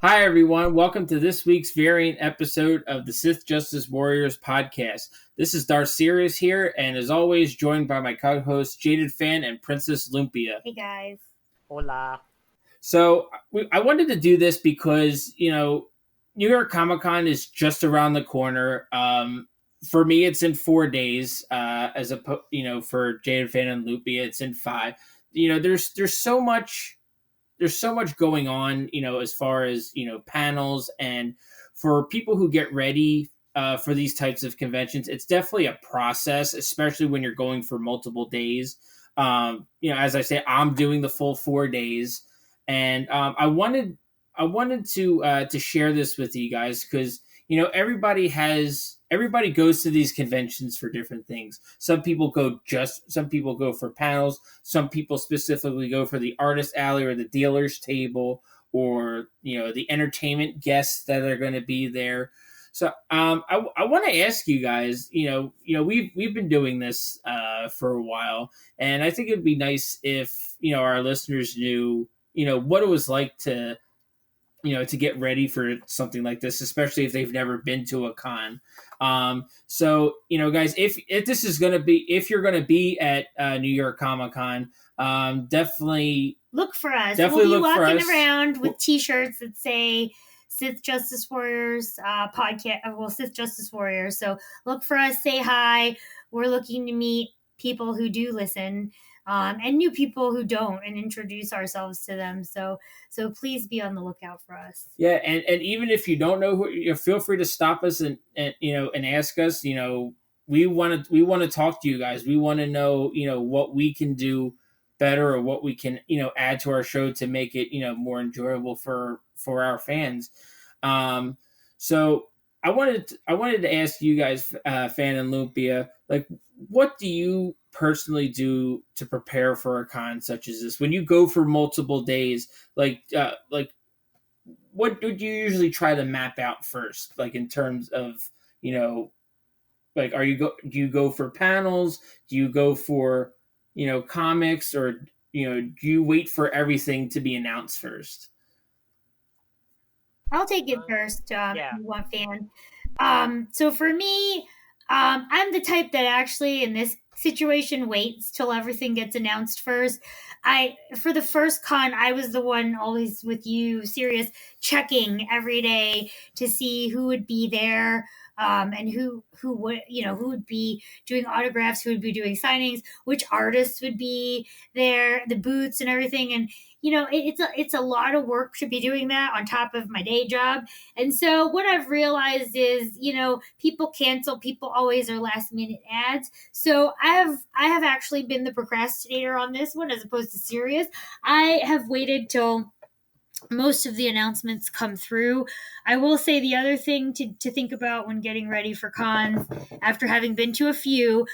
Hi, everyone. Welcome to this week's variant episode of the Sith Justice Warriors podcast. This is Darth Sirius here, and as always, joined by my co-hosts Jaded Fan and Princess Lumpia. Hey guys. Hola. So I wanted to do this because New York Comic Con is just around the corner. For me, it's in 4 days. For Jaded Fan and Lumpia, it's in 5. There's so much. There's so much going on, as far as, panels, and for people who get ready for these types of conventions, it's definitely a process, especially when you're going for multiple days. As I say, I'm doing the full 4 days, and I wanted to share this with you guys because everybody goes to these conventions for different things. Some people go for panels. Some people specifically go for the artist alley or the dealer's table, or the entertainment guests that are going to be there. So I want to ask you guys, we've been doing this for a while, and I think it'd be nice if our listeners knew what it was like to get ready for something like this, especially if they've never been to a con. So, guys, if you're going to be at New York Comic Con, definitely look for us. Definitely we'll be look for walking us. around with t-shirts that say Sith Justice Warriors podcast. Sith Justice Warriors. So look for us, say hi. We're looking to meet people who do listen, and new people who don't, and introduce ourselves to them. So please be on the lookout for us. Yeah, and even if you don't know who, feel free to stop us and ask us. We want to talk to you guys. We want to know what we can do better, or what we can add to our show to make it more enjoyable for our fans. So I wanted to ask you guys, Fan and Lumpia, like, what do you personally do to prepare for a con such as this? When you go for multiple days, like what would you usually try to map out first? Like, in terms of, like, do you go for panels? Do you go for, comics, or, do you wait for everything to be announced first? I'll take it first. Yeah. If you want, Fan. So for me, I'm the type that actually in this situation waits till everything gets announced first. For the first con, I was the one always with you, Sirius, checking every day to see who would be there, and who would be doing autographs, who would be doing signings, which artists would be there, the booths and everything. And it's a lot of work to be doing that on top of my day job. And so what I've realized is, people cancel, people always are last minute ads. So I have actually been the procrastinator on this one, as opposed to Sirius. I have waited till most of the announcements come through. I will say the other thing to think about when getting ready for cons, after having been to a few,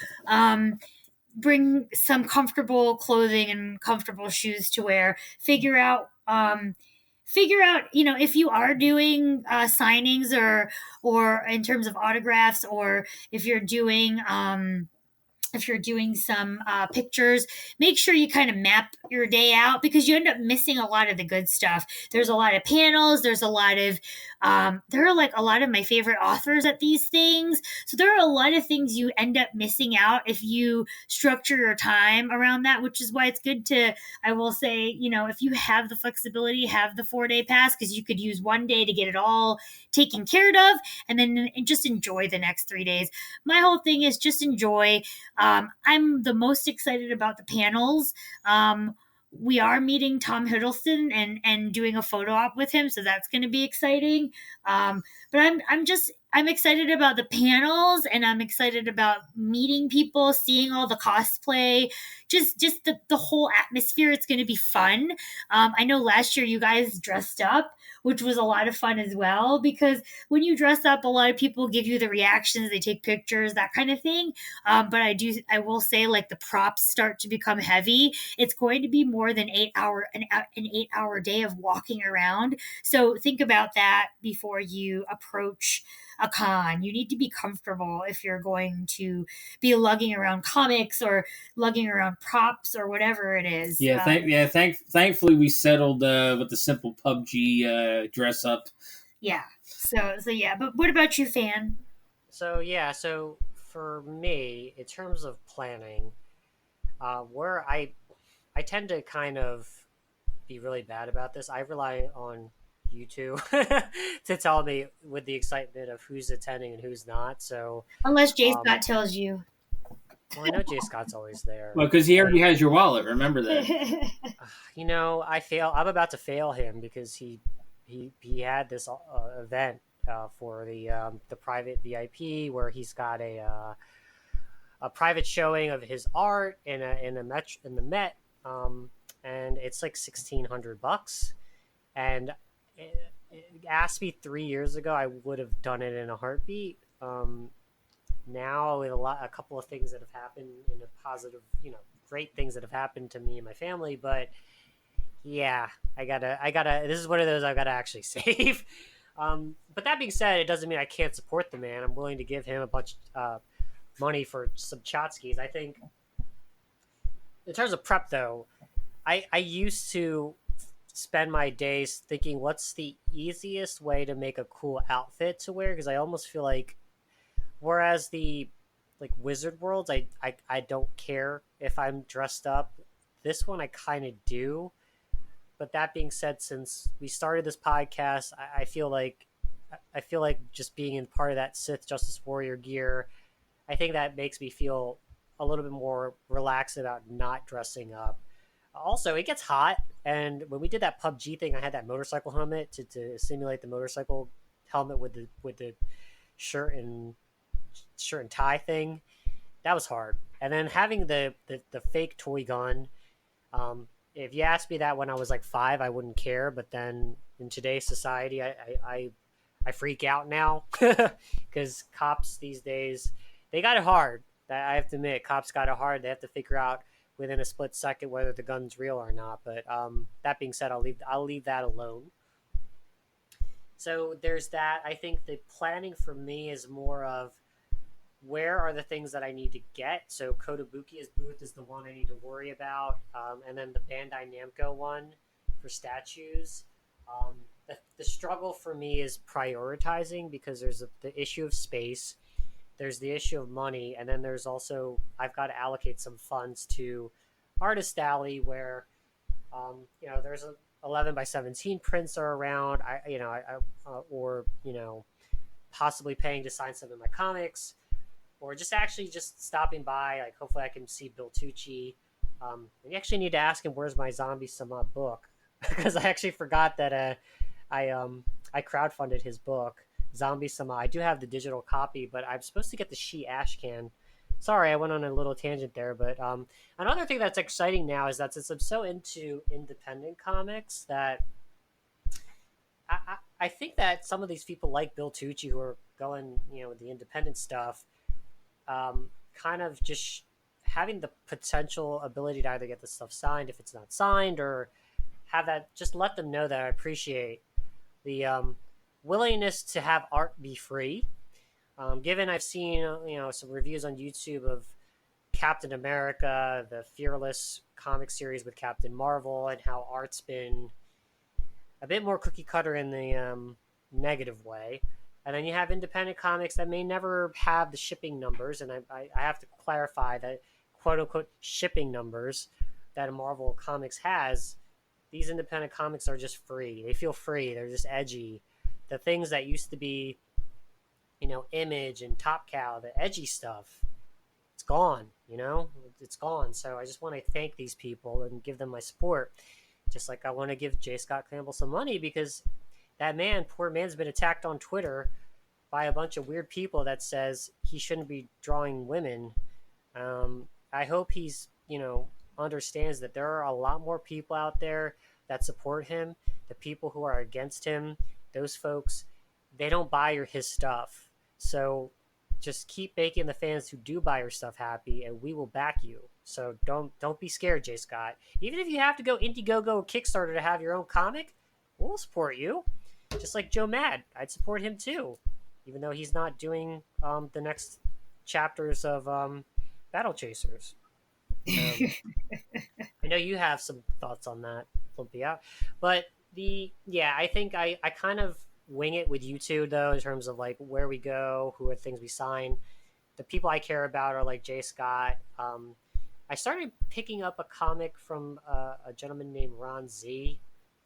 bring some comfortable clothing and comfortable shoes to wear. Figure out if you are doing signings, or in terms of autographs, or if you're doing some pictures, make sure you kind of map your day out, because you end up missing a lot of the good stuff. There's a lot of panels. There's a lot of, there are like a lot of my favorite authors at these things. So there are a lot of things you end up missing out if you structure your time around that, which is why it's good to, I will say, if you have the flexibility, have the 4-day pass, because you could use one day to get it all taken care of, and then just enjoy the next 3 days. My whole thing is just enjoy. I'm the most excited about the panels. We are meeting Tom Hiddleston and doing a photo op with him, so that's going to be exciting. But I'm excited about the panels, and I'm excited about meeting people, seeing all the cosplay, just the whole atmosphere. It's going to be fun. I know last year you guys dressed up, which was a lot of fun as well, because when you dress up, a lot of people give you the reactions, they take pictures, that kind of thing. But I will say, like, the props start to become heavy. It's going to be more than an 8-hour day of walking around. So think about that before you approach a con. You need to be comfortable if you're going to be lugging around comics or lugging around props or whatever it is. Thankfully we settled with the simple PUBG dress up. Yeah. So yeah. But what about you, Fan? So yeah, so for me, in terms of planning, where I tend to kind of be really bad about this. I rely on you two to tell me with the excitement of who's attending and who's not. So, Unless Jay um, Scott tells you. well, I know Jay Scott's always there. Well, because he already has your wallet. Remember that. You know, I'm about to fail him because he had this event for the private VIP where he's got a private showing of his art in the Met, and it's like $1,600. And asked me 3 years ago, I would have done it in a heartbeat. Now with a couple of things that have happened in a positive, great things that have happened to me and my family, but yeah, I gotta. This is one of those I've gotta actually save. But that being said, it doesn't mean I can't support the man. I'm willing to give him a bunch money for some Chotskis. I think in terms of prep though, I used to spend my days thinking what's the easiest way to make a cool outfit to wear, because I almost feel like whereas the like Wizard Worlds, I don't care if I'm dressed up. This one I kind of do. But that being said, since we started this podcast, I feel like just being in part of that Sith Justice Warrior gear, I think that makes me feel a little bit more relaxed about not dressing up. Also, it gets hot, and when we did that PUBG thing, I had that motorcycle helmet to simulate the motorcycle helmet with the shirt and tie thing. That was hard. And then having the fake toy gun. If you asked me that when I was like 5, I wouldn't care. But then in today's society, I freak out now because cops these days, they got it hard. I have to admit, cops got it hard. They have to figure out within a split second whether the gun's real or not. But that being said, I'll leave that alone. So there's that. I think the planning for me is more of where are the things that I need to get. So Kotobukiya's booth is the one I need to worry about, and then the Bandai Namco one for statues. The struggle for me is prioritizing because there's the issue of space, there's the issue of money, and then there's also I've got to allocate some funds to Artist Alley where there's 11 by 17 prints are around. Or possibly paying to sign some of my comics, or just actually just stopping by. Like hopefully I can see Bill Tucci. You actually need to ask him where's my Zombie Sama book because I actually forgot that I crowdfunded his book Zombie Sama. I do have the digital copy, but I'm supposed to get the She Ashcan. Sorry, I went on a little tangent there, but another thing that's exciting now is that since I'm so into independent comics that I think that some of these people like Bill Tucci who are going, with the independent stuff, kind of just having the potential ability to either get the stuff signed if it's not signed, or have that, just let them know that I appreciate the willingness to have art be free. Given I've seen some reviews on YouTube of Captain America, the Fearless comic series with Captain Marvel, and how art's been a bit more cookie cutter in the negative way. And then you have independent comics that may never have the shipping numbers, and I have to clarify that quote-unquote shipping numbers that a Marvel Comics has. These independent comics are just free. They feel free. They're just edgy. The things that used to be, Image and Top Cow, the edgy stuff, it's gone, It's gone. So I just want to thank these people and give them my support. Just like I want to give J. Scott Campbell some money because that poor man's been attacked on Twitter by a bunch of weird people that says he shouldn't be drawing women. I hope he's, understands that there are a lot more people out there that support him. The people who are against him, those folks, they don't buy his stuff. So just keep making the fans who do buy your stuff happy, and we will back you. So don't be scared, J. Scott. Even if you have to go Indiegogo or Kickstarter to have your own comic, we'll support you. Just like Joe Mad, I'd support him too, even though he's not doing the next chapters of Battle Chasers. I know you have some thoughts on that, Olympia, but I think I kind of wing it with you two though in terms of like where we go, who are things we sign. The people I care about are like Jay Scott. I started picking up a comic from a gentleman named Ron Z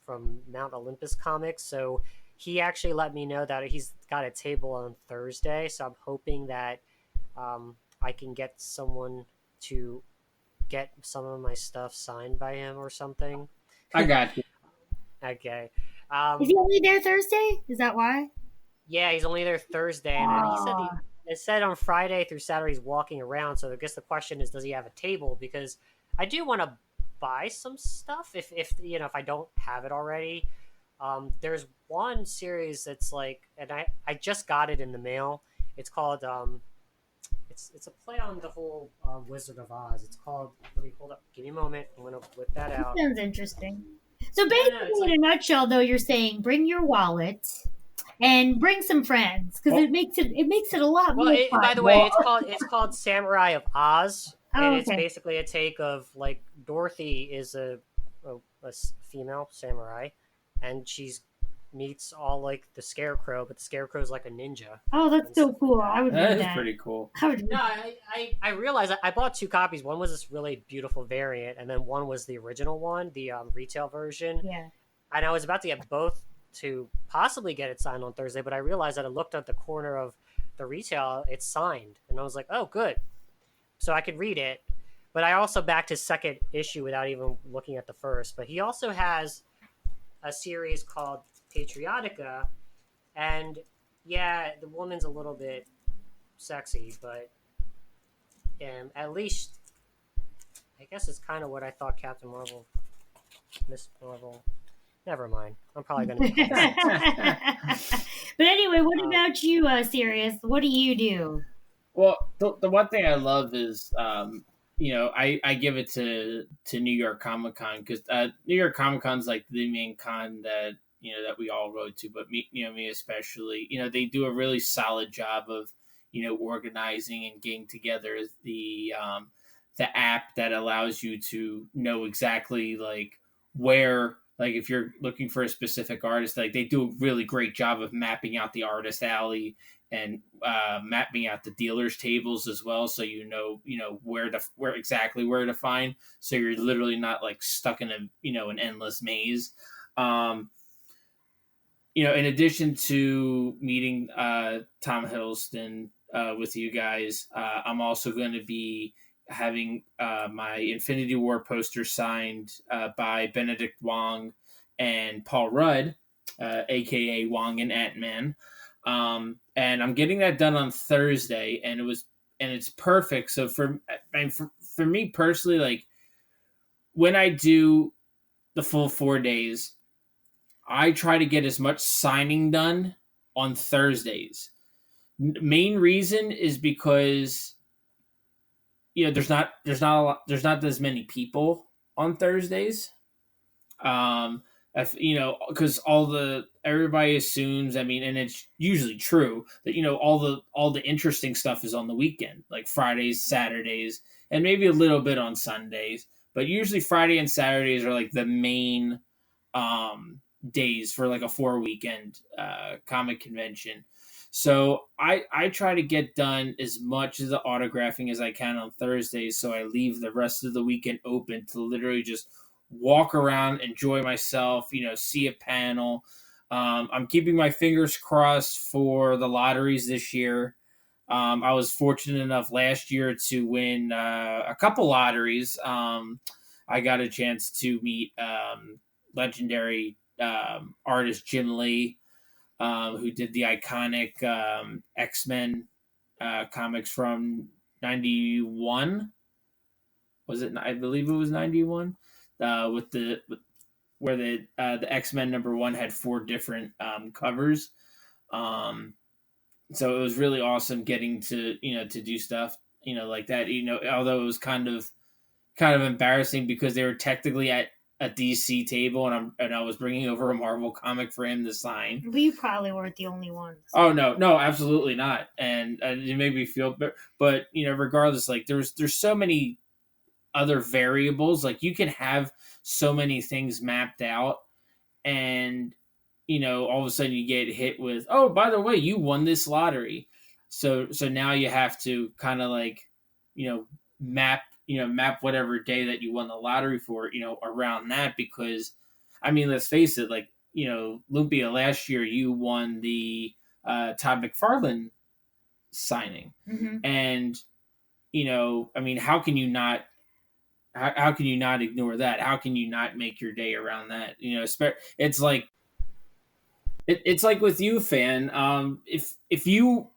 from Mount Olympus Comics. So he actually let me know that he's got a table on Thursday. So I'm hoping that I can get someone to get some of my stuff signed by him or something. I got you. Okay. Is he only there Thursday? Is that why? Yeah, he's only there Thursday, and then he said Oh, it said on Friday through Saturday he's walking around. So I guess the question is, does he have a table? Because I do want to buy some stuff if if I don't have it already. There's one series that's like, and I just got it in the mail. It's called it's a play on the whole Wizard of Oz. It's called. Let me hold up. Give me a moment. I'm gonna whip that that out. sounds interesting. So No, no, it's basically, like in a nutshell, though, you're saying bring your wallet and bring some friends because Well, it makes it a lot well. more By the fun. way, well, it's called Samurai of Oz, and Oh, it's okay. basically a take of like Dorothy is a female samurai, and she's meets all like the Scarecrow, but the Scarecrow's like a ninja Oh, that's and so stuff like cool. I that. would that read is that. pretty cool. I would No, read. I realized I bought two copies. One was this really beautiful variant, and then one was the original one, the retail version. Yeah. And I was about to get both to possibly get it signed on Thursday, but I realized that I looked at the corner of the retail, it's signed, and I was like, oh, good, so I could read it. But I also backed his second issue without even looking at the first. But he also has a series called Patriotica, and yeah, the woman's a little bit sexy, but at least I guess it's kind of what I thought Captain Marvel, Miss Marvel. Never mind. I'm probably going to be called sexy. But anyway, what Um, about you, Sirius? What do you do? Well, the one thing I love is, I give it to New York Comic Con because New York Comic Con is like the main con that that we all go to, but me especially. They do a really solid job of organizing and getting together the app that allows you to know exactly like where, like if you're looking for a specific artist, like they do a really great job of mapping out the artist alley and mapping out the dealers tables as well, so where exactly where to find, so you're literally not like stuck in an endless maze. um in addition to meeting Tom Hiddleston with you guys, I'm also going to be having my Infinity War poster signed by Benedict Wong and Paul Rudd, aka Wong and Ant-Man. And I'm getting that done on Thursday, and it's perfect. So for me personally, like when I do the full 4 days, I try to get as much signing done on Thursdays. Main reason is because there's not as many people on Thursdays. If, because everybody assumes, I mean, and it's usually true that all the interesting stuff is on the weekend, like Fridays, Saturdays, and maybe a little bit on Sundays. But usually Friday and Saturdays are like the main days for like a 4 weekend comic convention. So I try to get done as much of the autographing as I can on Thursdays, so I leave the rest of the weekend open to literally just walk around, enjoy myself, see a panel. I'm keeping my fingers crossed for the lotteries this year. I was fortunate enough last year to win a couple lotteries. I got a chance to meet legendary artist Jim Lee, who did the iconic X-Men comics from '91. Was it? I believe it was '91. Where the X-Men #1 had 4 different covers. Um, so it was really awesome getting to do stuff like that. Although it was kind of embarrassing because they were technically at a DC table, and I was bringing over a Marvel comic for him to sign. We probably weren't the only ones. Oh no, absolutely not. And it made me feel, but regardless, like there's so many other variables. Like you can have so many things mapped out, and all of a sudden you get hit with, oh, by the way, you won this lottery. So now you have to kind of like, you know, map whatever day that you won the lottery for, around that, because I mean, let's face it, like, Lumpia, last year you won the Todd McFarlane signing. Mm-hmm. And, I mean, how can you not ignore that? How can you not make your day around that? It's like it's like with you, fan. If you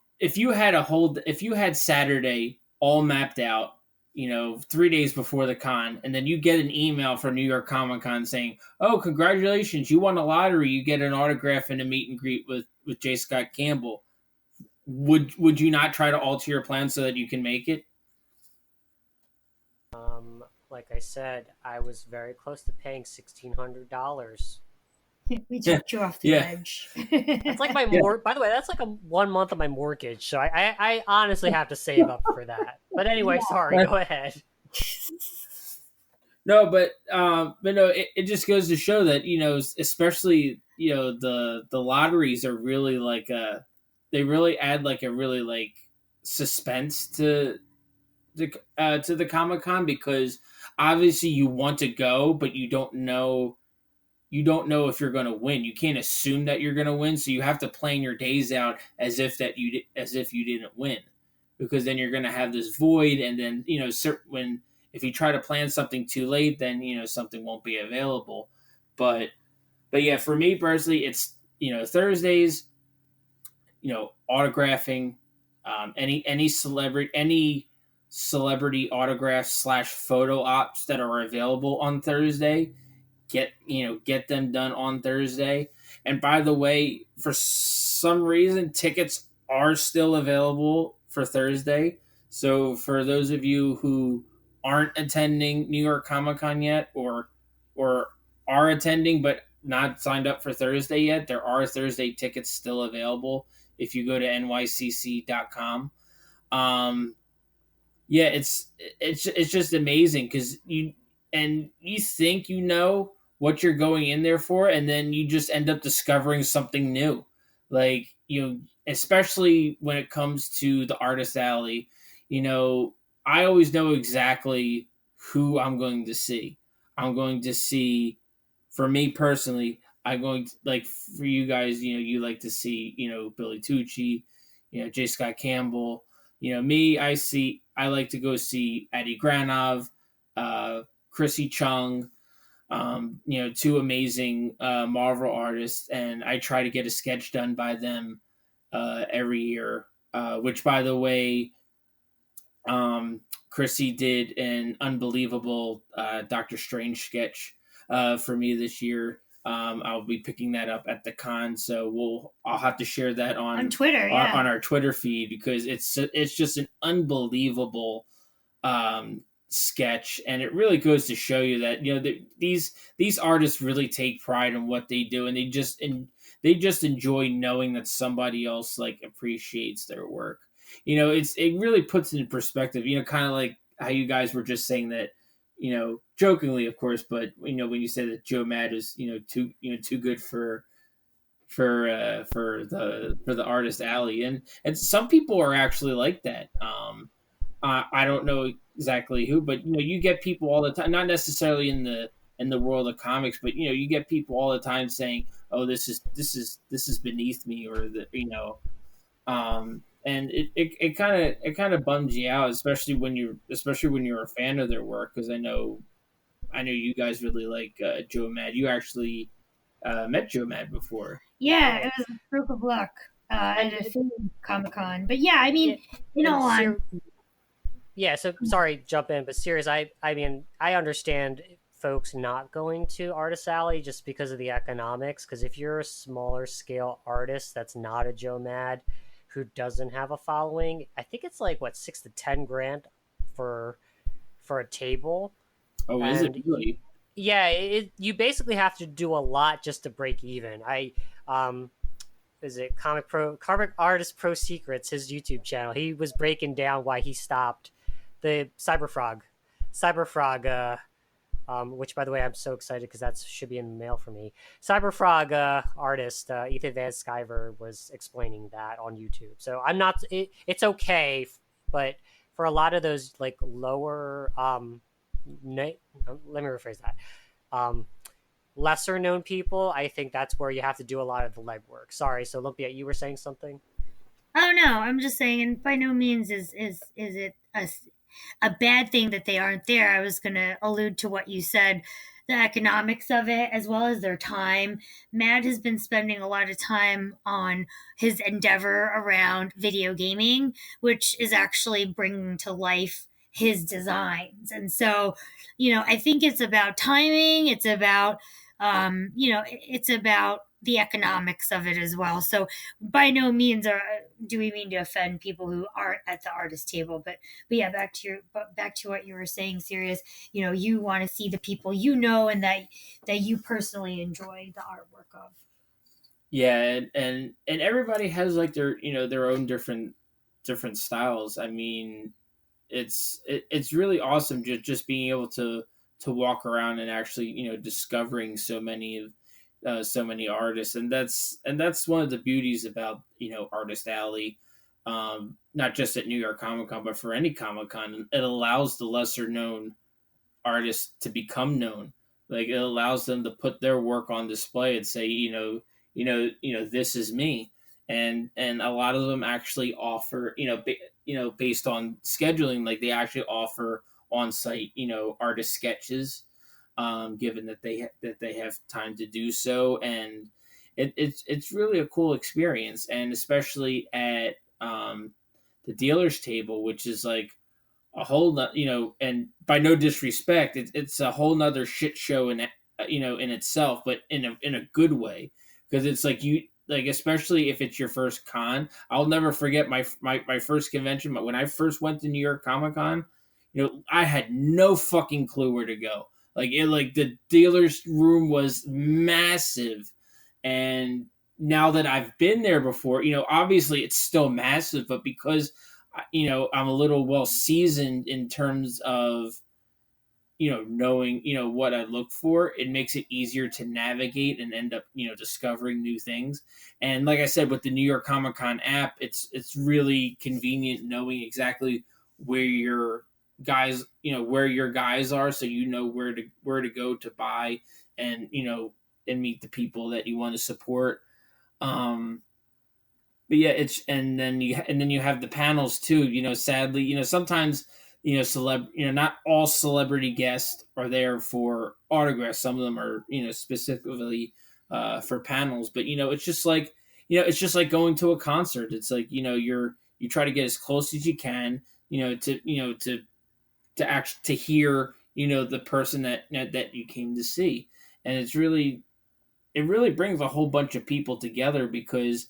had Saturday all mapped out, 3 days before the con, and then you get an email from New York Comic Con saying, "Oh, congratulations, you won a lottery. You get an autograph and a meet and greet with J. Scott Campbell." Would you not try to alter your plan so that you can make it? Like I said, I was very close to paying $1,600. We took you off the edge. That's like my By the way, that's like 1 month of my mortgage. So I honestly have to save up for that. But anyway, sorry. Go ahead. No, but no, it just goes to show that especially the lotteries are really like they really add like a really like suspense to the Comic-Con, because obviously you want to go, but you don't know if you're going to win. You can't assume that you're going to win, so you have to plan your days out as if you didn't win, because then you're going to have this void, and then when if you try to plan something too late, then something won't be available. But yeah, for me personally, it's Thursdays, autographing, any celebrity autographs / photo ops that are available on Thursday. Get them done on Thursday. And by the way, for some reason, tickets are still available for Thursday. So for those of you who aren't attending New York Comic Con yet, or are attending but not signed up for Thursday yet, there are Thursday tickets still available if you go to NYCC.com. Yeah, it's just amazing, because you think what you're going in there for, and then you just end up discovering something new. Like, especially when it comes to the Artist Alley, I always know exactly who I'm going to see. I'm going to see, for me personally, I'm going to, like, for you guys, you like to see, Billy Tucci, J. Scott Campbell. Me, I like to go see Eddie Granov, Chrissy Chung, two amazing Marvel artists, and I try to get a sketch done by them every year. Which, by the way, Chrissy did an unbelievable Doctor Strange sketch for me this year. I'll be picking that up at the con, so I'll have to share that on Twitter, on our Twitter feed, because it's just an unbelievable sketch, and it really goes to show you that these artists really take pride in what they do, and they just enjoy knowing that somebody else like appreciates their work. It really puts it in perspective. Kind of like how you guys were just saying that, jokingly, of course, but when you say that Joe Mad is too good for the Artist Alley, and some people are actually like that. I don't know exactly who, but you get people all the time, not necessarily in the world of comics, but you get people all the time saying, "Oh, this is beneath me," or and it kind of bums you out, especially when you're a fan of their work, because I know you guys really like Joe Mad. You actually met Joe Mad before. Yeah, it was a stroke of luck at a Comic Con. But yeah, I mean, yeah, so sorry, jump in, but serious. I mean, I understand folks not going to Artist Alley just because of the economics. Because if you're a smaller scale artist that's not a Joe Mad, who doesn't have a following, I think it's like what, $6 to $10 for a table. Oh, is it really? Yeah, you basically have to do a lot just to break even. Is it Comic Artist Pro Secrets, his YouTube channel? He was breaking down why he stopped the Cyberfrog Cyberfrog, which by the way I'm so excited because that should be in the mail for me. Cyberfrog artist Ethan Van Sciver was explaining that on YouTube. So I'm not. It's okay, but for a lot of those like lower, let me rephrase that. Lesser known people, I think that's where you have to do a lot of the legwork. Sorry, so Olympia, you were saying something? Oh no, I'm just saying, and by no means is it a bad thing that they aren't there. I was going to allude to what you said, the economics of it, as well as their time. Matt has been spending a lot of time on his endeavor around video gaming, which is actually bringing to life his designs. And so, I think it's about timing. It's about, it's about the economics of it as well. So by no means do we mean to offend people who aren't at the artist table, but yeah, back to what you were saying, Sirius. You want to see the people and that you personally enjoy the artwork of. Yeah, and everybody has like their own different styles. I mean, it's really awesome just being able to walk around and actually discovering so many artists, and that's one of the beauties about Artist Alley, not just at New York Comic Con but for any Comic Con. It allows the lesser known artists to become known. Like, it allows them to put their work on display and say, this is me. And a lot of them actually offer, based on scheduling, like they actually offer on site, artist sketches, given that they have time to do so. And it's really a cool experience, and especially at the dealer's table, which is like a whole and by no disrespect, it's a whole nother shit show in in itself, but in a good way, because it's like especially if it's your first con. I'll never forget my first convention, but when I first went to New York Comic Con, I had no fucking clue where to go. Like the dealer's room was massive, and now that I've been there before, obviously it's still massive, but because I'm a little well seasoned in terms of knowing what I look for, it makes it easier to navigate and end up discovering new things. And like I said, with the New York Comic Con app, it's really convenient knowing exactly where your guys are, so where to go to buy, and and meet the people that you want to support. But yeah, and then you have the panels too. Sadly, sometimes not all celebrity guests are there for autographs. Some of them are specifically for panels. But it's just like going to a concert. It's like you try to get as close as you can, to hear the person that you came to see. And it really brings a whole bunch of people together, because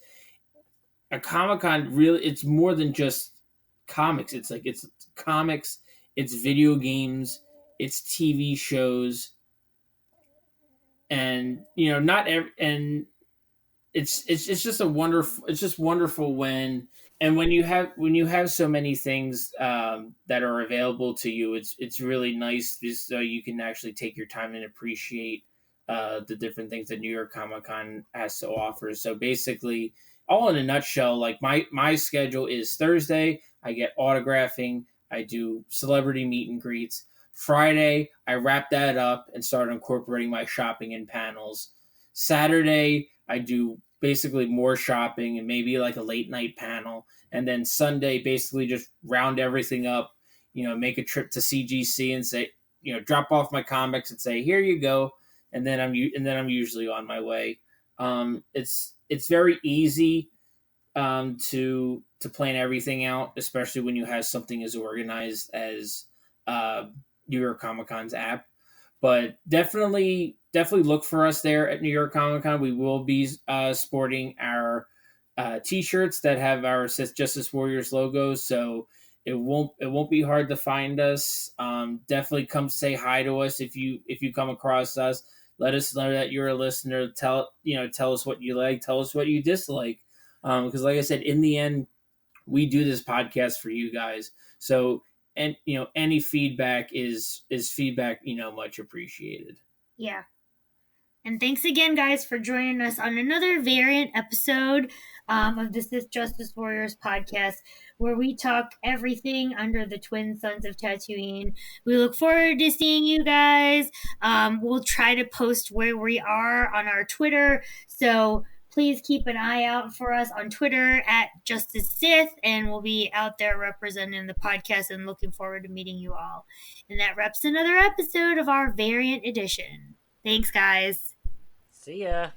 a Comic-Con really, it's more than just comics. It's comics, it's video games, it's TV shows, and not every, and it's just wonderful when you have so many things that are available to you. It's really nice, just so you can actually take your time and appreciate the different things that New York Comic Con has to offer. So basically, all in a nutshell, like my schedule is: Thursday, I get autographing, I do celebrity meet and greets. Friday, I wrap that up and start incorporating my shopping and panels. Saturday, I do basically more shopping and maybe like a late night panel. And then Sunday, basically just round everything up, make a trip to CGC and say, drop off my comics and say, here you go. And then I'm usually on my way. It's very easy to plan everything out, especially when you have something as organized as New York Comic Con's app. But definitely look for us there at New York Comic Con. We will be sporting our T-shirts that have our Justice Warriors logos, so it won't be hard to find us. Definitely come say hi to us if you come across us. Let us know that you're a listener. Tell us what you like. Tell us what you dislike. Because like I said, in the end, we do this podcast for you guys. So and any feedback is feedback, much appreciated. Yeah. And thanks again, guys, for joining us on another variant episode of the Sith Justice Warriors podcast, where we talk everything under the twin sons of Tatooine. We look forward to seeing you guys. We'll try to post where we are on our Twitter, so please keep an eye out for us on Twitter at Justice Sith, and we'll be out there representing the podcast and looking forward to meeting you all. And that wraps another episode of our variant edition. Thanks, guys. See ya.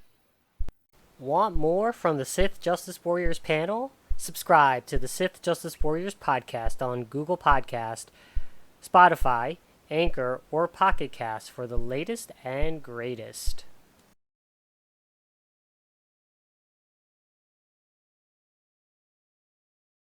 Want more from the Sith Justice Warriors panel? Subscribe to the Sith Justice Warriors podcast on Google Podcast, Spotify, Anchor, or Pocket Cast for the latest and greatest.